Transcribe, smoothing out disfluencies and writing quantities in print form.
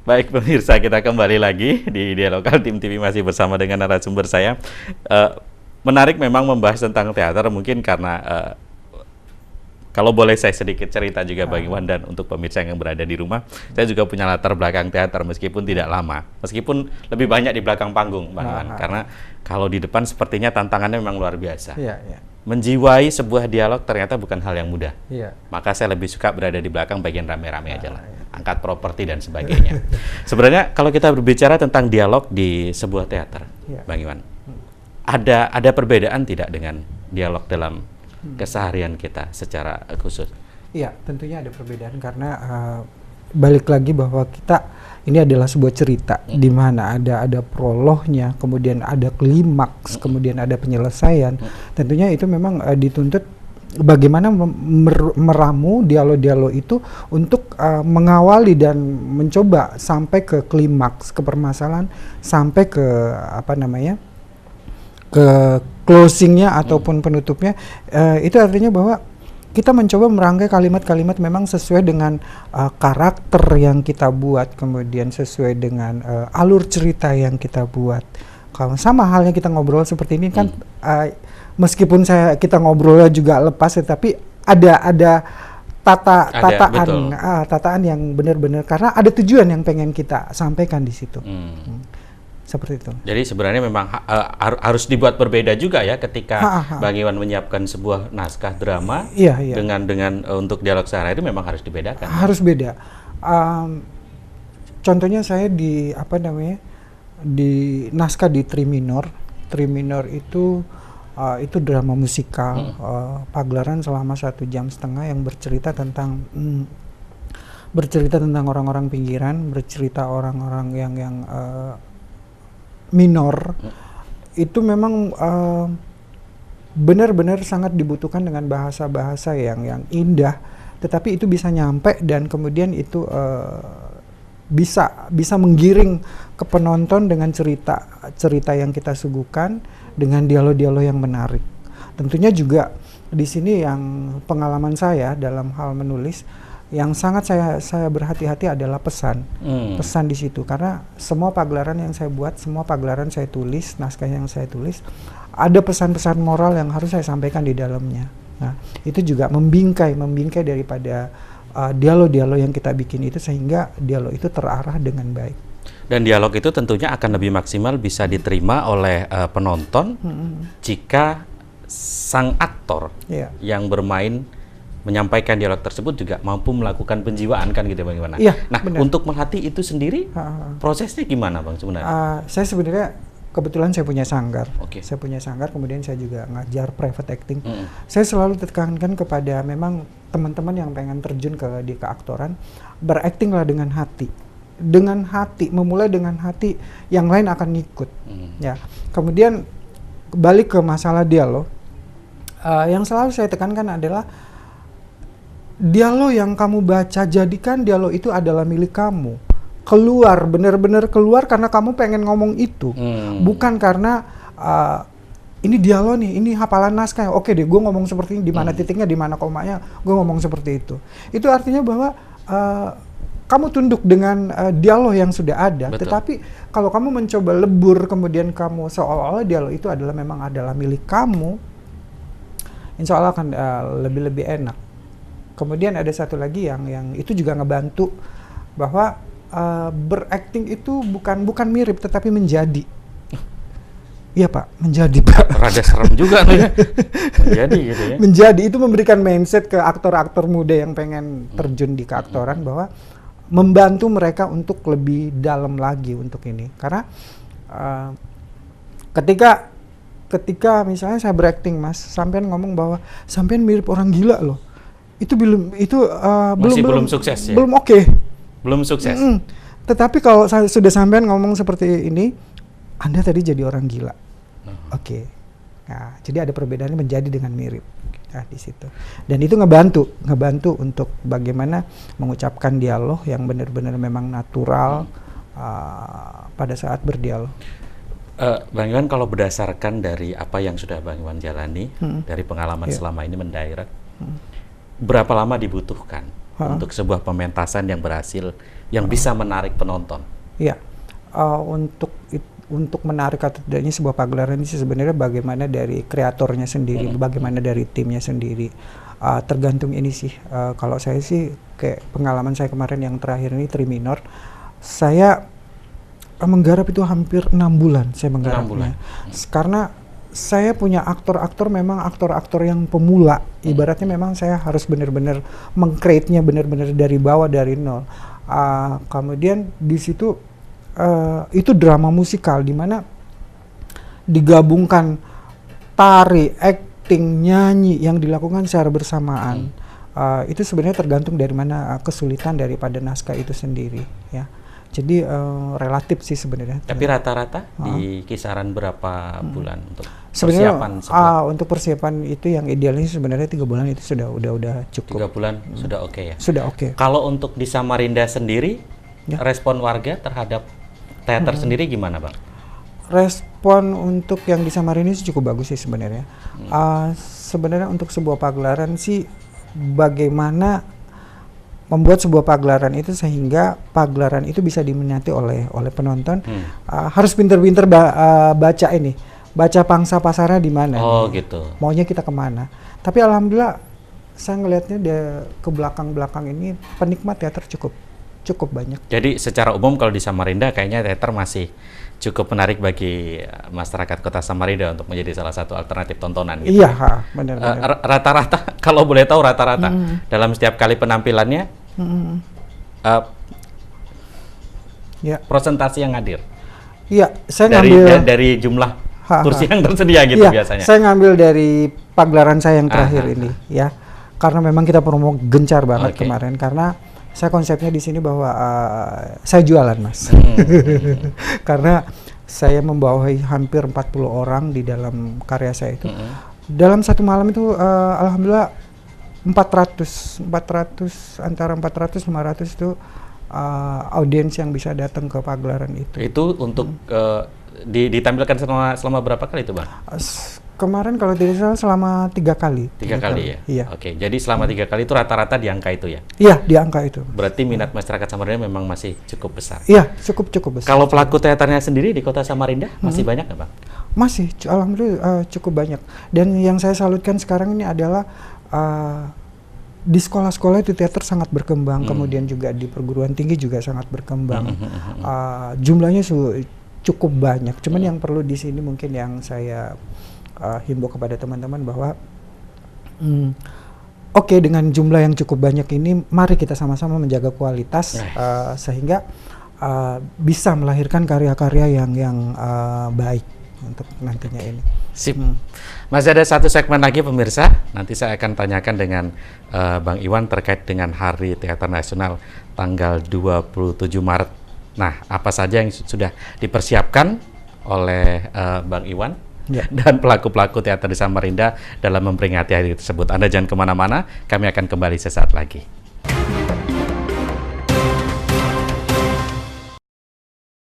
Baik pemirsa, kita kembali lagi di Dialog Tim TV masih bersama dengan narasumber saya. Menarik memang membahas tentang teater, mungkin karena kalau boleh saya sedikit cerita juga Bang Iwan dan untuk pemirsa yang berada di rumah, saya juga punya latar belakang teater meskipun tidak lama, meskipun lebih banyak di belakang panggung Bang Iwan, karena kalau di depan sepertinya tantangannya memang luar biasa. Menjiwai sebuah dialog ternyata bukan hal yang mudah. Maka saya lebih suka berada di belakang bagian rame-rame aja lah, angkat properti dan sebagainya. Sebenarnya kalau kita berbicara tentang dialog di sebuah teater, Bang Iwan, ada perbedaan tidak dengan dialog dalam keseharian kita secara khusus? Iya, tentunya ada perbedaan karena balik lagi bahwa kita ini adalah sebuah cerita di mana ada prolognya, kemudian ada klimaks, kemudian ada penyelesaian. Tentunya itu memang dituntut bagaimana meramu dialog-dialog itu untuk mengawali dan mencoba sampai ke klimaks, ke permasalahan, sampai ke ke closingnya ataupun penutupnya. Itu artinya bahwa kita mencoba merangkai kalimat-kalimat memang sesuai dengan karakter yang kita buat, kemudian sesuai dengan alur cerita yang kita buat. Kalau sama halnya kita ngobrol seperti ini kan, meskipun kita ngobrolnya juga lepas, tetapi ada tataan yang benar-benar karena ada tujuan yang pengen kita sampaikan di situ. Seperti itu. Jadi sebenarnya memang harus dibuat berbeda juga ya ketika Bang Iwan menyiapkan sebuah naskah drama dengan untuk dialog sehari-hari memang harus dibedakan. Harus beda. Contohnya saya di di naskah di Tri Minor. Tri Minor itu drama musikal pagelaran selama 1,5 jam yang bercerita tentang orang-orang pinggiran, bercerita orang-orang yang minor. Itu memang benar-benar sangat dibutuhkan dengan bahasa-bahasa yang indah, tetapi itu bisa nyampe dan kemudian itu bisa menggiring ke penonton dengan cerita yang kita suguhkan dengan dialog-dialog yang menarik. Tentunya juga di sini yang pengalaman saya dalam hal menulis yang sangat saya berhati-hati adalah pesan di situ, karena semua pagelaran yang saya buat, semua pagelaran saya tulis, naskah yang saya tulis ada pesan-pesan moral yang harus saya sampaikan di dalamnya. Nah, itu juga membingkai daripada dialog-dialog yang kita bikin itu, sehingga dialog itu terarah dengan baik. Dan dialog itu tentunya akan lebih maksimal bisa diterima oleh penonton jika sang aktor yang bermain menyampaikan dialog tersebut juga mampu melakukan penjiwaan, kan gitu Bang Iwan. Nah, untuk melatih itu sendiri prosesnya gimana Bang sebenarnya? Saya sebenarnya kebetulan saya punya sanggar. Saya punya sanggar, kemudian saya juga ngajar private acting. Saya selalu tekankan kepada memang teman-teman yang pengen terjun di keaktoran, beraktinglah dengan hati. Dengan hati, memulai dengan hati, yang lain akan ikut. Ya. Kemudian balik ke masalah dialog, yang selalu saya tekankan adalah dialog yang kamu baca, jadikan dialog itu adalah milik kamu. Keluar, benar-benar keluar karena kamu pengen ngomong itu. Bukan karena ini dialog nih, ini hafalan naskah. Oke deh, gue ngomong seperti ini, di mana titiknya, di mana komanya, gue ngomong seperti itu. Itu artinya bahwa kamu tunduk dengan dialog yang sudah ada. Betul. Tetapi kalau kamu mencoba lebur, kemudian kamu seolah-olah dialog itu memang adalah milik kamu, insya Allah akan lebih enak. Kemudian ada satu lagi yang itu juga ngebantu bahwa berakting itu bukan mirip tetapi menjadi. Iya Pak, menjadi Pak. Rada serem juga nih. Menjadi gitu ya. Menjadi itu memberikan mindset ke aktor-aktor muda yang pengen terjun di keaktoran bahwa membantu mereka untuk lebih dalam lagi untuk ini. Karena ketika misalnya saya berakting Mas, sampean ngomong bahwa sampean mirip orang gila loh. Itu belum sukses ya? Belum oke. Belum sukses. Tetapi kalau sudah sampean ngomong seperti ini, Anda tadi jadi orang gila. Oke. Nah, jadi ada perbedaannya menjadi dengan mirip. Nah, di situ. Dan itu ngebantu untuk bagaimana mengucapkan dialog yang benar-benar memang natural pada saat berdialog. Bang Iwan, kalau berdasarkan dari apa yang sudah Bang Iwan jalani, dari pengalaman selama ini mendirect, berapa lama dibutuhkan untuk sebuah pementasan yang berhasil, yang bisa menarik penonton? Iya, untuk menarik atau tidaknya sebuah pagelaran ini sebenarnya bagaimana dari kreatornya sendiri, bagaimana dari timnya sendiri. Tergantung ini sih. Kalau saya sih kayak pengalaman saya kemarin yang terakhir ini Tri Minor, saya menggarap itu hampir 6 bulan saya menggarapnya. Karena saya punya aktor-aktor memang aktor-aktor yang pemula. Ibaratnya memang saya harus benar-benar meng-create-nya benar-benar dari bawah, dari nol. Kemudian di situ itu drama musikal di mana digabungkan tari, acting, nyanyi yang dilakukan secara bersamaan. Itu sebenarnya tergantung dari mana kesulitan daripada naskah itu sendiri, ya. Jadi relatif sih sebenarnya. Tapi rata-rata di kisaran berapa bulan untuk persiapan? Untuk persiapan itu yang idealnya sebenarnya 3 bulan itu udah cukup. 3 bulan sudah oke ya. Sudah oke. Kalau untuk di Samarinda sendiri, respon warga terhadap teater sendiri gimana, Bang? Respon untuk yang di Samarinda sih cukup bagus sih sebenarnya. Sebenarnya untuk sebuah pagelaran sih bagaimana membuat sebuah pagelaran itu sehingga pagelaran itu bisa diminati oleh penonton. Harus pinter-pinter baca pangsa pasarnya di mana. Gitu. Maunya kita kemana. Tapi alhamdulillah saya ngelihatnya ke belakang-belakang ini penikmat teater cukup banyak. Jadi secara umum kalau di Samarinda kayaknya teater masih cukup menarik bagi masyarakat Kota Samarinda untuk menjadi salah satu alternatif tontonan gitu. Iya, benar. Rata-rata kalau boleh tahu rata-rata dalam setiap kali penampilannya persentase yang hadir. Iya, saya ngambil dari jumlah kursi yang tersedia gitu biasanya. Saya ngambil dari pagelaran saya yang terakhir ini ya. Karena memang kita promo gencar banget kemarin karena saya konsepnya di sini bahwa saya jualan, Mas. Karena saya membawahi hampir 40 orang di dalam karya saya itu. Dalam satu malam itu alhamdulillah 400 antara 400 500 itu audiens yang bisa datang ke pagelaran itu. Itu untuk ditampilkan selama berapa kali itu, Bang? Kemarin kalau tidak salah selama 3 kali. 3 kali ya? Iya. Oke, jadi selama 3 kali itu rata-rata di angka itu ya? Iya, di angka itu. Berarti minat masyarakat Samarinda memang masih cukup besar? Iya, cukup besar. Kalau pelaku teaternya sendiri di Kota Samarinda masih banyak nggak, Bang? Masih, alhamdulillah cukup banyak. Dan yang saya salutkan sekarang ini adalah di sekolah-sekolah itu teater sangat berkembang, kemudian juga di perguruan tinggi juga sangat berkembang. Jumlahnya cukup banyak. Cuman yang perlu di sini mungkin yang saya himbau kepada teman-teman bahwa dengan jumlah yang cukup banyak ini mari kita sama-sama menjaga kualitas sehingga bisa melahirkan karya-karya yang baik untuk nantinya ini. Sip. Masih ada satu segmen lagi pemirsa, nanti saya akan tanyakan dengan Bang Iwan terkait dengan Hari Teater Nasional tanggal 27 Maret. Nah, apa saja yang sudah dipersiapkan oleh Bang Iwan dan pelaku-pelaku teater di Samarinda dalam memperingati hari tersebut. Anda jangan kemana-mana, kami akan kembali sesaat lagi.